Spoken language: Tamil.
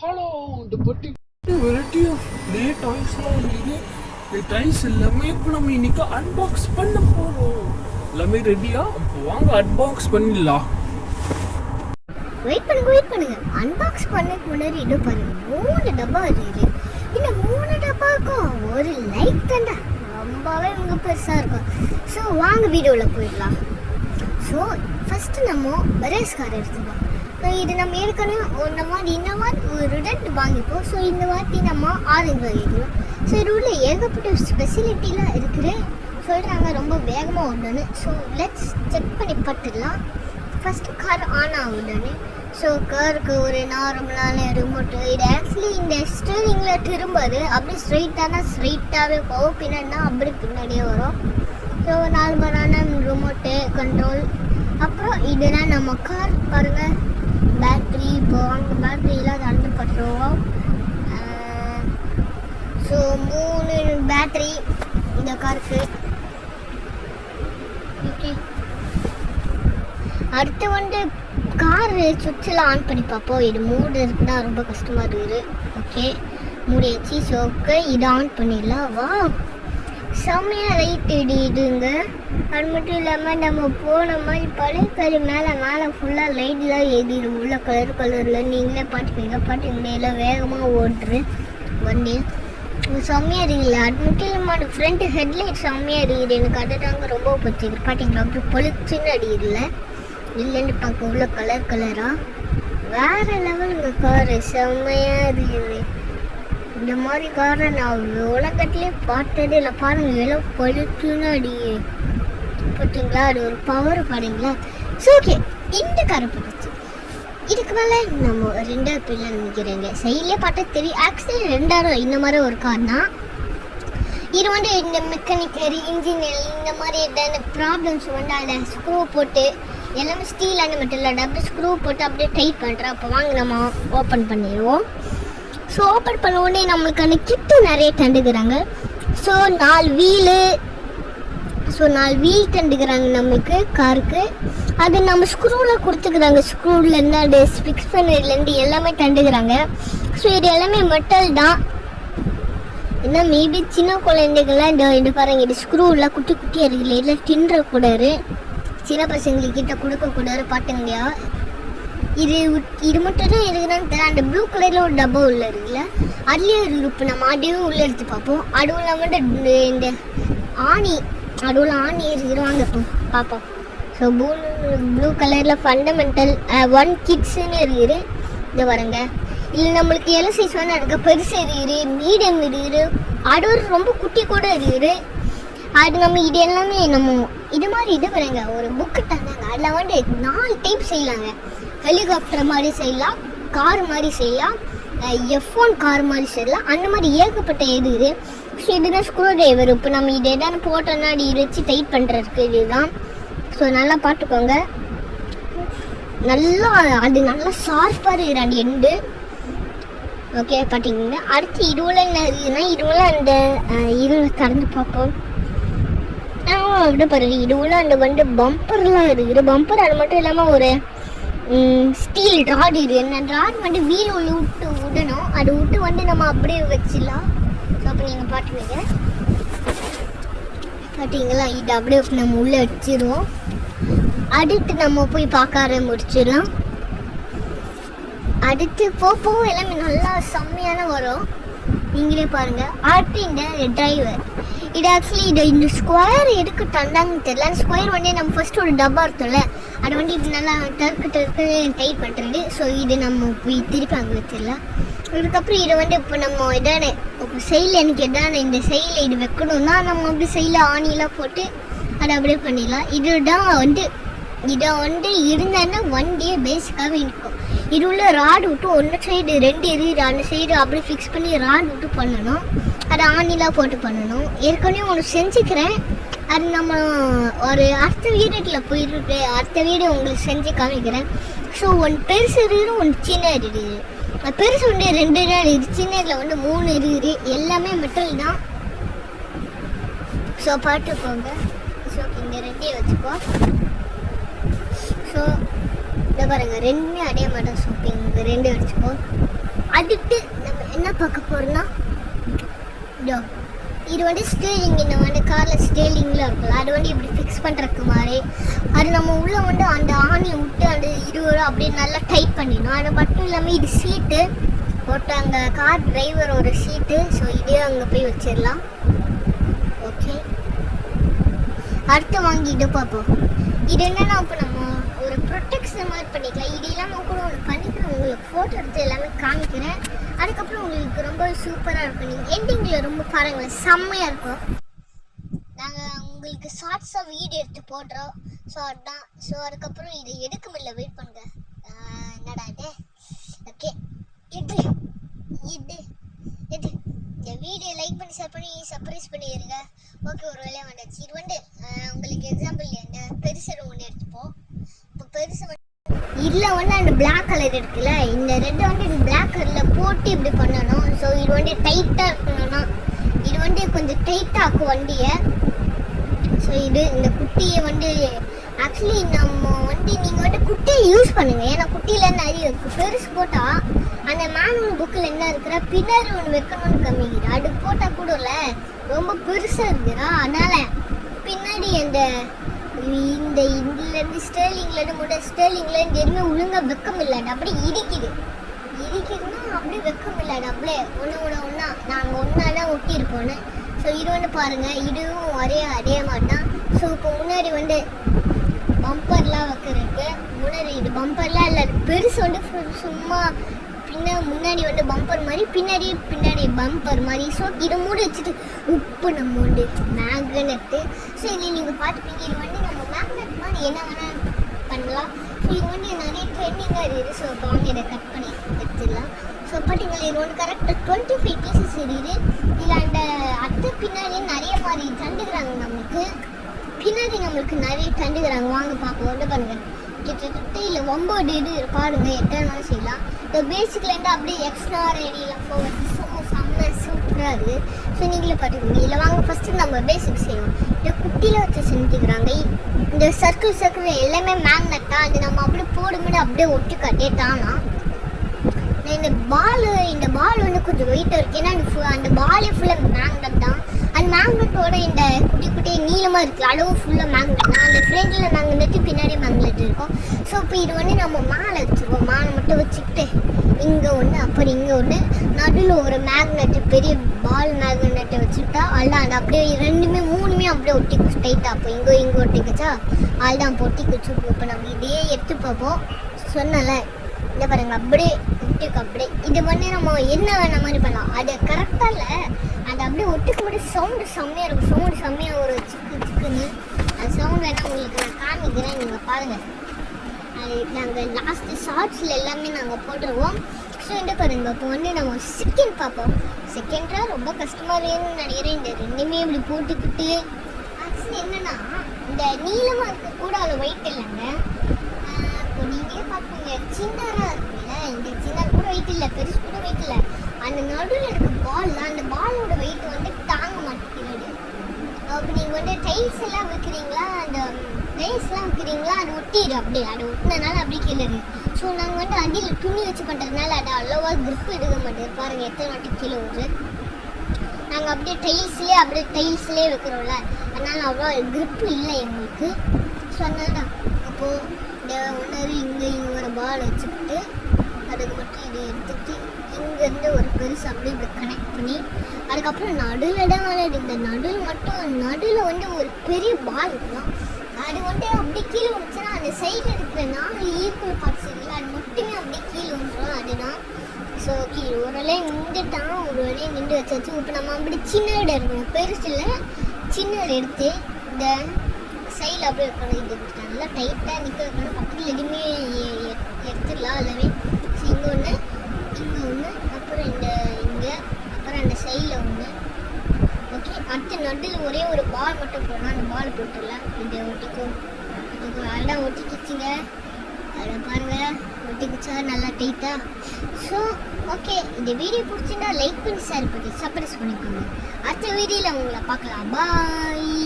ஹலோ, இந்த பட்டி வெரைட்டி ஆஃப் ப்ளே டாய்ஸ்லாம் இருக்குது. இந்த டாய்ஸ் எல்லாமே இப்போ நம்ம இன்னைக்கு அன்பாக்ஸ் பண்ண போகிறோம். எல்லாமே ரெடியா? இப்போ வாங்க அன்பாக்ஸ் பண்ணிடலாம். வெயிட் பண்ணுங்க. அன்பாக்ஸ் பண்ணதுக்கு முன்னாடி இன்னும் பாருங்க 3 டப்பா இருக்குது. இந்த 3 டப்பாக்கும் ஒரு லைக் தாண்டா ரொம்பவே இவங்க பெருசாக இருக்கும். ஸோ வாங்க வீடியோவில் போயிடலாம். ஸோ ஃபஸ்ட்டு நம்ம பரேஸ் கார் எடுத்துக்கலாம். இது நம்ம ஏற்கனவே இந்த மாதிரி ஒரு 2 வாங்கிப்போம். ஸோ இந்த வாட்டி நம்ம ஆரஞ்சு வாங்கிக்கிறோம். ஸோ இது உள்ள ஏகப்பட்ட ஸ்பெசிலிட்டிலாம் இருக்குது சொல்கிறாங்க, ரொம்ப வேகமாக உடனே. ஸோ லெட்ஸ் செக் பண்ணி பார்த்துடலாம். ஃபஸ்ட்டு கார் ஆன் ஆகுதானே. ஸோ காருக்கு ஒரு நார்மலான ரிமோட்டு. இது ஆக்சுவலி இந்த ஸ்டீரிங்கில் திரும்பாது, அப்படி ஸ்ட்ரைட்டாகவே போகும். பின்னாடினா அப்படி பின்னாடியே வரும். ஸோ நார்மலான ரிமோட்டு கண்ட்ரோல். அப்புறம் இதெல்லாம் நம்ம கார் பாருங்கள், பேட்ரி. இப்போ வாங்க பேட்ரியெலாம் தண்டு பட்டுருவோம். ஸோ 3 பேட்ரி இந்த காருக்கு. ஓகே, அடுத்து கார் சுவிட்செல்லாம் ஆன் பண்ணி பார்ப்போம். இது மூடு இருக்குன்னா ரொம்ப கஷ்டமாக இருக்குது. ஓகே, மூடியாச்சு. ஸோ ஓகே, இதை ஆன் பண்ணிடலாம். வா, செம்மையாக லைட் இடிடுங்க. அது மட்டும் இல்லாமல் நம்ம போன மாதிரி பழைய மேலே ஃபுல்லாக லைட்லாம் எதிரும் உள்ள கலரில். நீங்களே பாட்டுப்பீங்க எல்லாம் வேகமாக ஓட்டுரு வண்டி. செம்மையாக இருக்குல்ல. அது மட்டும் இல்லாமல் ஃப்ரண்ட் ஹெட்லைட் செம்மையாக இருக்குது. எனக்கு அதை தாங்க ரொம்ப பிடிச்சிருக்கு. பார்த்தீங்களா, அப்படி பொழிச்சுன்னு அடிக்குதுல்ல, இல்லைன்னு பார்க்க உள்ள கலராக வேறு லெவலுங்க. காரு செம்மையாக இருக்குது. இந்த மாதிரி காரை நான் உலகத்துலேயே பார்த்ததே இல்லை. பாருங்கள், எல்லாம் பழுத்துன்னு அடியே பார்த்தீங்களா, அது ஒரு பவர் பாருங்களா. ஸோ ஓகே, இந்த காரை பிடிச்சி இதுக்கு மேலே நம்ம 2 பேரில் நினைக்கிறேங்க. சைட்லேயே பார்த்தா தெரியும். ஆக்சுவலி 2 இந்த மாதிரி ஒரு கார்னா இது இந்த மெக்கானிக்கல் இன்ஜினியர் இந்த மாதிரி எதாவது ப்ராப்ளம்ஸ் அதில் ஸ்க்ரூ போட்டு எல்லாமே ஸ்டீலான மெட்டீரியல் அப்படியே ஸ்க்ரூ போட்டு அப்படியே டைட் பண்ணுறோம். அப்போ வாங்க நம்ம ஓப்பன் பண்ணிடுவோம். ஸோ ஓப்பன் பண்ண உடனே நம்மளுக்கான கிட்டு நிறைய தண்டுக்கிறாங்க. ஸோ 4 வீல் தண்டுக்கிறாங்க நம்மளுக்கு காருக்கு. அது நம்ம ஸ்க்ரூவில் கொடுத்துக்கிறாங்க. ஸ்க்ரூலேருந்து அது ஃபிக்ஸ் பண்ணதுலேருந்து எல்லாமே தண்டுக்கிறாங்க. ஸோ இது எல்லாமே மெட்டல் தான். ஏன்னா மேபி சின்ன குழந்தைகள்லாம் இது பாருங்க, இது ஸ்க்ரூவில் குட்டியாக இருக்குல்ல, இதில் தின்றக்கூடாது, சின்ன பசங்கக்கிட்ட கொடுக்கக்கூடாது. பாட்டுங்கயா, இது மட்டும் தான் இருக்குதான்னு தெரியல. அந்த ப்ளூ கலரில் ஒரு டப்பா உள்ள இருக்குல்ல, அதுலேயே இருக்கு. இப்போ நம்ம அடியும் உள்ளே எடுத்து பார்ப்போம். அதுவும் இல்லாமல் இந்த ஆணி இருக்கிறாங்க. இப்போ பார்ப்போம். ஸோ ப்ளூ கலரில் ஃபண்டமெண்டல் 1 கிட்ஸுன்னு இருக்குது. இதை வரங்க, இல்லை நம்மளுக்கு எல்லை சைஸ் வேணா இருக்குது, பெருசு இருக்குது, மீடியம் இருக்குது, அது ஒரு ரொம்ப குட்டி கூட இருக்குது. அது நம்ம இது எல்லாமே நம்ம இது மாதிரி இது பாருங்க, ஒரு புக்கு தந்தாங்க. அதில் 4 டைப் செய்யலாங்க. ஹெலிகாப்டர் மாதிரி செய்யலாம், கார் மாதிரி செய்யலாம், F1 கார் மாதிரி செய்யலாம். அந்த மாதிரி ஏகப்பட்ட இது. ஸோ இதுதான் ஸ்க்ரூ டிரைவர். இப்போ நம்ம இது எதாவது போட்டோன்னா அது வச்சு டைட் பண்ணுறதுக்கு இதுதான். ஸோ நல்லா பார்த்துக்கோங்க. அது நல்லா ஷார்ப்பாக இருக்குது அந்த எண்டு. ஓகே, பார்த்தீங்கன்னா அடுத்து இதுவில் என்ன இருக்குதுன்னா, இதுவில் அந்த இது திறந்து பார்ப்போம். அப்படி பாருங்க, இதுவில் அந்த பம்பர்லாம் இருக்குது. பம்பர் அது மட்டும் இல்லாமல் ஒரு ஸ்டீல் ராட் இது. என்ன ராட் வீல் விடணும். அது விட்டு நம்ம அப்படியே வச்சிடலாம். ஸோ அப்போ நீங்கள் பார்த்தீங்களா, இது அப்படியே நம்ம உள்ளே வச்சிடுவோம். அடுத்து நம்ம போய் பார்க்க ஆரம்பிச்சிடலாம். அடுத்து போக எல்லாமே நல்லா செம்மையான வரும். நீங்களே பாருங்கள். அடுத்து இந்த டிரைவர். இது ஆக்சுவலி இந்த ஸ்கொயர் எதுக்கு தந்தாங்கன்னு தெரியல. அந்த ஸ்கொயர் நம்ம ஃபஸ்ட்டு ஒரு டப்பா எடுத்தோம்ல, அது இப்படி நல்லா டர்க்கு டைட் பண்ணுறது. ஸோ இது நம்ம போய் திருப்பி அங்கே வச்சிடலாம். அதுக்கப்புறம் இதை இப்போ நம்ம இப்போ சைடில் எனக்கு இந்த சைடில் இது வைக்கணும்னா நம்ம அப்படி சைடில் ஆணிலாம் போட்டு அதை அப்படியே பண்ணிடலாம். இதுதான் இதை இருந்தாங்கன்னா வண்டியே பேசிக்காகவே இருக்கும். இது உள்ள ராடு விட்டு ஒன்று சைடு 2 இருக்குது. அந்த சைடு அப்படியே ஃபிக்ஸ் பண்ணி ராடு விட்டு பண்ணணும். அதை ஆணிலாம் போட்டு பண்ணணும். ஏற்கனவே ஒன்று செஞ்சுக்கிறேன். அது நம்ம ஒரு அடுத்த வீடியோவில் போயிட்டு அடுத்த வீடியோ உங்களுக்கு செஞ்சு காமிக்கிறேன். ஸோ 1 பெருசு இருக்குது, 1 சின்ன இருக்குது. பெருசு 2 தான் இருக்குது, சின்னதில் 3 இருக்குது. எல்லாமே மெட்டல் தான். ஸோ பார்த்துக்கோங்க. ஸோ இந்த 2 வச்சுக்கோ. ஸோ இதை பாருங்கள், 2 அதே மாதிரி தான். ஷாப்பிங் 2 வச்சுக்கோ. அடுத்து நம்ம என்ன பார்க்க போறோம்னா இதோ இது வந்து ஸ்டேரிங். இந்த வந்து காரில் ஸ்டேரிங்கில் இருக்குல்ல, அது வந்து இப்படி ஃபிக்ஸ் பண்ணுறதுக்கு மாதிரி அது நம்ம உள்ளே வந்து அந்த ஆணியை விட்டு அந்த இருவரை அப்படியே நல்லா டைட் பண்ணிடணும். அது மட்டும் இல்லாமல் இது சீட்டு போட்டு அங்கே கார் டிரைவரோட சீட்டு. ஸோ இதே அங்கே போய் வச்சிடலாம். ஓகே, அடுத்து வாங்கிட்டு பார்ப்போம். இது என்னன்னா இப்போ நம்ம ஒரு ப்ரொடெக்ஷன் மாதிரி பண்ணிக்கலாம். இது இல்லாமல் கூட ஒன்று பண்ணிக்கிறேன், உங்களுக்கு ஃபோட்டோ எடுத்து எல்லாமே காமிக்கிறேன். அதுக்கப்புறம் உங்களுக்கு ரொம்ப சூப்பராக இருக்கும். நீங்கள் எண்டிங்கில் ரொம்ப பாருங்களேன், செம்மையாக இருக்கும். நாங்கள் உங்களுக்கு ஷார்ட்ஸாக வீடியோ எடுத்து போடுறோம். ஸோ அதுதான். ஸோ அதுக்கப்புறம் இதை எடுக்க முடியல, வெயிட் பண்ணுங்க. என்னடா இது? ஓகே, இது இது இது இந்த வீடியோ லைக் பண்ணி ஷேர் பண்ணி சர்ப்ரைஸ் பண்ணிடுங்க. ஓகே, ஒரு வேலையை வந்துச்சு. இது வந்து உங்களுக்கு எக்ஸாம்பிள் என்ன பெருசு ஒன்று எடுத்துப்போம். இப்போ பெருசு இதில் வந்து அந்த பிளாக் கலர் இருக்குல்ல, இந்த ரெட்டை வந்து இந்த பிளாக் கலரில் போட்டு இப்படி பண்ணணும். ஸோ இது வந்து டைட்டாக இருக்கணும்னா இது வந்து கொஞ்சம் டைட்டாக ஆக்கும் வண்டியை. ஸோ இது இந்த குட்டியை வந்து ஆக்சுவலி நம்ம வந்து நீங்கள் வந்து குட்டியை யூஸ் பண்ணுங்கள். ஏன்னா குட்டியில் நிறைய இருக்குது. பெருசு போட்டால் அந்த மேனுவல் புக்கில் என்ன இருக்கிற பின்னாடி ஒன்று வைக்கணும்னு கம்மிக்குது. அது போட்டால் கூட இல்லை, ரொம்ப பெருசாக இருக்குதா, அதனால் பின்னாடி அந்த இந்த இதுலேருந்து ஸ்டேர்லிங்லேருந்து எதுவுமே ஒழுங்காக வெக்கம் இல்லாது, அப்படியே இடிக்குதுன்னா அப்படியே வெக்கம் இல்லாது, அப்படியே ஒன்றா நாங்கள் ஒன்றா தான் ஒட்டியிருப்போன்னு. ஸோ இது வந்து பாருங்கள், இதுவும் அதே மாதிரி தான். ஸோ இப்போ முன்னாடி வந்து பம்பர்லாம் வைக்கிறதுக்கு முன்னாடி இது பம்பர்லாம் இல்லை, பெருசு வந்து சும்மா முன்னாடி வந்து பம்பர் மாதிரி பின்னாடி பம்பர் மாதிரி. ஸோ இதை மூடி வச்சுட்டு உப்பு நம்ம வந்து மேக்னெட்டு. ஸோ இதை நீங்கள் பார்த்துப்பீங்க, இது வந்து நம்ம மேக்னெட் மாதிரி என்ன வேணால் பண்ணலாம். ஸோ இது வந்து நிறைய ட்ரெண்டிங்காக இருக்குது. ஸோ இப்போ வாங்க இதை கட் பண்ணி எடுத்துடலாம். ஸோ பார்த்தீங்களா, இது வந்து கரெக்டாக 25 பீசஸ் இருக்குது. இதில் அந்த அட்டை பின்னாடி நிறைய மாதிரி தண்டுக்கிறாங்க, நம்மளுக்கு நிறைய தண்டுக்கிறாங்க. வாங்க பார்ப்போம். வந்து பாருங்கள், கிட்டத்தட்ட இல்லை 9 இது பாருங்கள், எத்தனை செய்யலாம். இந்த பேசிக்லேருந்து அப்படியே எக்ஸ்ட்ரா ரெடியெலாம் போகிறது. ஸோ செம்ம சூப்பராக இருக்குது. ஸோ நீங்களே பார்த்துக்கோங்க. இல்லை வாங்க ஃபஸ்ட்டு நம்ம பேசிக் செய்வோம். இந்த குட்டியில் வச்சு செஞ்சுக்கிறாங்க. இந்த சர்க்கிள் எல்லாமே மேக்னெட்டாக அது நம்ம அப்படியே போடும்போது அப்படியே ஒட்டி காட்டே தானா. இந்த பால் வந்து கொஞ்சம் வெயிட்டாக இருக்குது. ஏன்னா அந்த பாலே ஃபுல்லாக மேக்னெட் தான். அந்த மேக்னெட்டோட இந்த குட்டி நீளமாக இருக்குல்ல, அளவும் ஃபுல்லாக மேக்னெட் தான். அந்த ஃப்ரண்ட்டில் மேக்னெட்டு பின்னாடி மேக்னெட் இருக்கும். ஸோ இப்போ இது வந்து நம்ம மேலே வச்சுருவோம். மேலே மட்டும் வச்சுக்கிட்டு இங்கே ஒன்று அப்புறம் இங்கே ஒன்று நடுவில் ஒரு மேக்னெட்டு பெரிய பால் மேக்னெட்டை வச்சுக்கிட்டா அதுதான் அந்த அப்படியே மூணுமே அப்படியே ஒட்டிக்கு ஸ்ட்ரைட்டாக. அப்போ இங்கே ஒட்டிக்குச்சா அதுதான் ஒட்டிக்குச்சு. இப்போ நம்ம இதே எடுத்து பார்ப்போம். சொன்னல இந்த பாருங்க, அப்படியே ஒட்டிக்கு அப்படியே. இது வந்து நம்ம என்ன வேணா மாதிரி பண்ணலாம். அது கரெக்டாக இல்லை, அது அப்படியே ஒட்டுக்கு முன்னாடி சவுண்டு செம்மையாக இருக்கும். சவுண்டு செம்மையாக ஒரு சிக்குன்னு அது சவுண்ட் வேணால் உங்களுக்கு நான் காமிக்கிறேன், நீங்கள் பாருங்கள். அது நாங்கள் லாஸ்ட்டு ஷார்ட்ஸில் எல்லாமே நாங்கள் போட்டுருவோம். ஸோ இந்த பாருங்கள், இப்போ வந்து நம்ம செகண்ட் பார்ப்போம். செகண்டாக ரொம்ப கஷ்டமாக வேணும்னு நினைக்கிறேன். இந்த ரெண்டுமே இப்படி போட்டுக்கிட்டு ஆக்சுவலி என்னென்னா இந்த நீளமாக இருக்க கூட அதில் வெயிட் இல்லைங்க. இப்போ நீங்களே பார்ப்பீங்க, சின்னதாக இருக்குல்ல, இந்த சின்ன கூட வெயிட் இல்லை, பெருசு கூட வெயிட் இல்லை. அந்த நடுவில் இருக்க அந்த பாலோட வெயிட் வந்து தாங்க மாட்டேங்கிறது. அப்போ நீங்கள் வந்து டைல்ஸ் எல்லாம் வைக்கிறீங்களா, அந்த டைல்ஸ்லாம் வைக்கிறீங்களா, அது ஒட்டிடு அப்படியே. அது ஒட்டினனால அப்படியே கீழே. ஸோ நாங்கள் வந்து அடியில் துணி வச்சு பண்ணுறதுனால அது அவ்வளோவா கிரிப் எடுக்க மாட்டேது. பாருங்கள் எத்தனை வாட்டி கீழே வருது. நாங்கள் அப்படியே டைல்ஸ்லேயே வைக்கிறோம்ல, அதனால் அவ்வளோ கிரிப்பு இல்லை எங்களுக்கு. ஸோ அதனால தான் அப்போது இந்த ஒன்று இங்கே ஒரு பால் வச்சுக்கிட்டு அதுக்கு மட்டும் இதை எடுத்துகிட்டு இங்கேருந்து ஒரு பெருசு அப்படியே இப்படி கனெக்ட் பண்ணி அதுக்கப்புறம் நடுவில் தான் வளருது. இந்த நடுவில் வந்து ஒரு பெரிய பால் இருக்கும். அது வந்து அப்படியே கீழே வந்துச்சுன்னா அந்த சைடில் இருக்கிற 4 ஈக்குவல் பார்ட்ஸ் இருக்குல்ல, அது மட்டுமே அப்படியே கீழே வந்துடும். அதுதான். ஸோ கீழே ஒரு வேலையை நின்றுட்டான், ஒரு வேலையை நின்று வச்சாச்சு. இப்போ நம்ம அப்படி சின்ன இடம் இருக்கணும், பெருசில் சின்ன எடுத்து இந்த சைடில் அப்படியே இருக்கணும். இது நல்லா டைட்டாக நிற்க வைக்கணும். பக்கத்தில் எதுவுமே எடுத்துடலாம் எல்லாமே. ஸோ இங்கே ஒன்று அப்புறம் இங்கே அப்புறம் அந்த சைடில் ஒன்று. ஓகே, அடுத்த நடுவில் ஒரே ஒரு பால் மட்டும் போடணும். அந்த பால் போட்டுடலாம். இதை ஒட்டிக்கும் அதெல்லாம் ஒட்டிக்கிச்சிங்க. அதில் பாருங்கள் ஒட்டிக்கிச்சா நல்லா டைட்டாக. ஸோ ஓகே, இந்த வீடியோ பிடிச்சிருந்தா லைக் பண்ணி ஷேர் பண்ணி சப்ஸ்கிரைப் பண்ணிக்கோங்க. அடுத்த வீடியோவில் உங்களை பார்க்கலாம். பாய்.